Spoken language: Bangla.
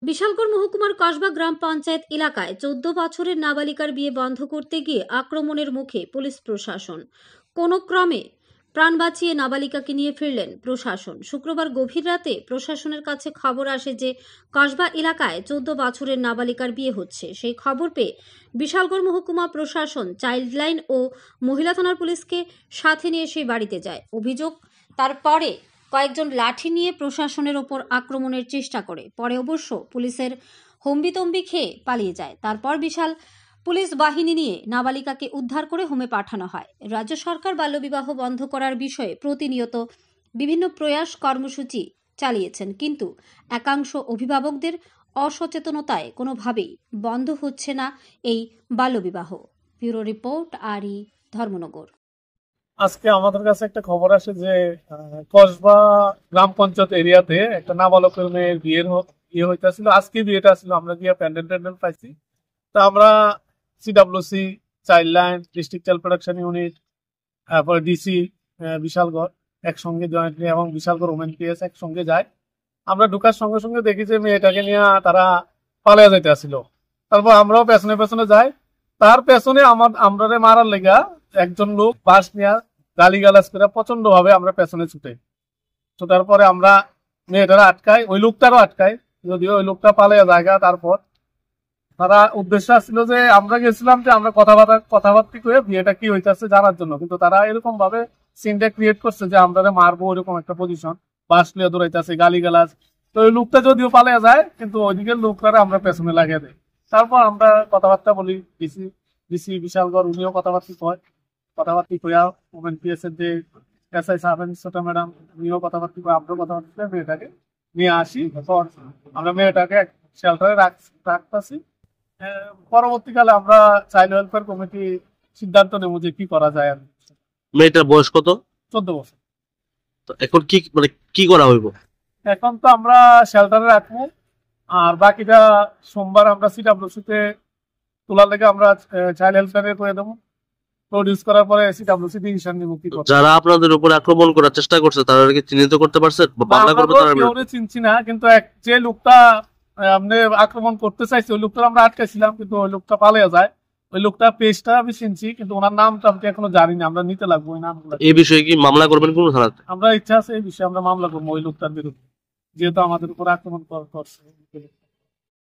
বিশালগড় মহকুমার কসবা গ্রাম পঞ্চায়েত এলাকায় 14 বছরের নাবালিকার বিয়ে বন্ধ করতে গিয়ে আক্রমণের মুখে পুলিশ প্রশাসন। কোনো ক্রমে প্রাণ বাঁচিয়ে নাবালিকাকে নিয়ে ফিরলেন প্রশাসন। শুক্রবার গভীর রাতে প্রশাসনের কাছে খবর আসে যে কসবা এলাকায় 14 বছরের নাবালিকার বিয়ে হচ্ছে। সেই খবর পেয়ে বিশালগড় মহকুমা প্রশাসন চাইল্ডলাইন ও মহিলা থানার পুলিশকে সাথে নিয়ে সেই বাড়িতে যায়। অভিযোগ, তারপরে কয়েকজন লাঠি নিয়ে প্রশাসনের ওপর আক্রমণের চেষ্টা করে। পরে অবশ্য পুলিশের হম্বিতম্বি খেয়ে পালিয়ে যায়। তারপর বিশাল পুলিশ বাহিনী নিয়ে নাবালিকাকে উদ্ধার করে হোমে পাঠানো হয়। রাজ্য সরকার বাল্যবিবাহ বন্ধ করার বিষয়ে প্রতিনিয়ত বিভিন্ন প্রয়াস কর্মসূচি চালিয়েছেন, কিন্তু একাংশ অভিভাবকদের অসচেতনতায় কোনোভাবেই বন্ধ হচ্ছে না এই বাল্যবিবাহ। ব্যুরো রিপোর্ট, আরই, ধর্মনগর। আজকে আমাদের কাছে একটা খবর আসে যে কসবা গ্রাম পঞ্চায়েত এরিয়াতে একটা নাবালকের মেয়ের বিয়ে হইতেছিল। আজকে বিয়েটা ছিল, আমরা গিয়ে প্যান্ডেল পাইছি। তো আমরা CWC, Childline, district child protection unit, তারপরে ডিসি বিশালগড় একসঙ্গে জয়েন্টলি এবং বিশালগড় ওমেন পিএস একসঙ্গে যায়। আমরা ঢুকার সঙ্গে সঙ্গে দেখি যে মেয়েটাকে নিয়ে তারা পালিয়ে যাইতে আসছিল। তারপর আমরাও পেছনে পেছনে যাই। তার পেছনে আমরা মারার লেগা একজন লোক বাস নিয়ে গালিগালাজ করে প্রচন্ড ভাবে আমরা পেছনে ছুটার পরে আমরা মেয়েটারা আটকাই, ওই লোকটারও আটকাই, যদিও ওই লোকটা পালিয়ে জায়গা। তারপর তারা উদ্দেশ্য ছিল যে আমরা গেছিলাম যে আমরা কথাবার্তা করে বিয়েটা কি হইতেছে জানার জন্য, কিন্তু তারা এরকম ভাবে সিনটা ক্রিয়েট করছে যে আমরা মারবো এরকম একটা পজিশন, বাস নিয়ে দৌড়াইতেছে, গালিগালাজ। তো ওই লোকটা যদিও পালিয়ে যায়, কিন্তু ওইদিকে লোকটারা আমরা পেছনে লাগিয়ে দেয়। তারপর আমরা কথাবার্তা বলি, ডিসি বিশালগড় উনিও কথাবার্তা কয়া ওমেন পিএস এর যে এসআই সাহেব ছোট ম্যাডাম উনিও কথাবার্তা কয়, আমরাও কথাবার্তা মেয়েটাকে নিয়ে আসি। আমরা মেয়েটাকে শেল্টারে রাখতেছি। পরবর্তীকালে আমরা চাইল্ড ওয়েলফেয়ার কমিটি সিদ্ধান্ত নেব যে কি করা যায়। মেয়েটার বয়স কত? 14 বছর। তো এখন কি করা হইব? এখন তো আমরা শেল্টারে রাখবো, আর বাকিটা সোমবার আমরা সিডাব্লিউসিতে তোলার লেগে আমরা চাইল্ড ওয়েলফেয়ারে করে দেবো। প্রডিউস করার পরে সিডাব্লিউসি ডিসিশন নিব কি করতে। যারা আপনাদের উপর আক্রমণ করার চেষ্টা করছে তারা কি চিহ্নিত করতে পারছেন? মামলা করবে তারা? আমরা চিনছি না, কিন্তু যে লোকটা আপনি আক্রমণ করতে চাইছে ওই লোকটা আমরা আটকাইছিলাম, কিন্তু ওই লোকটা পালিয়ে যায়। ওই লোকটা পেজটা আমি চিনছি, কিন্তু ওনার নামটা আমি এখনো জানি না। আমরা নিতে লাগবো ওই নামগুলো। এই বিষয়ে কি মামলা করবেন কোন থানাতে? আমরা ইচ্ছা আছে এই বিষয়ে আমরা মামলা করবো ওই লোকটার বিরুদ্ধে, যেহেতু আমাদের উপর আক্রমণ করছে।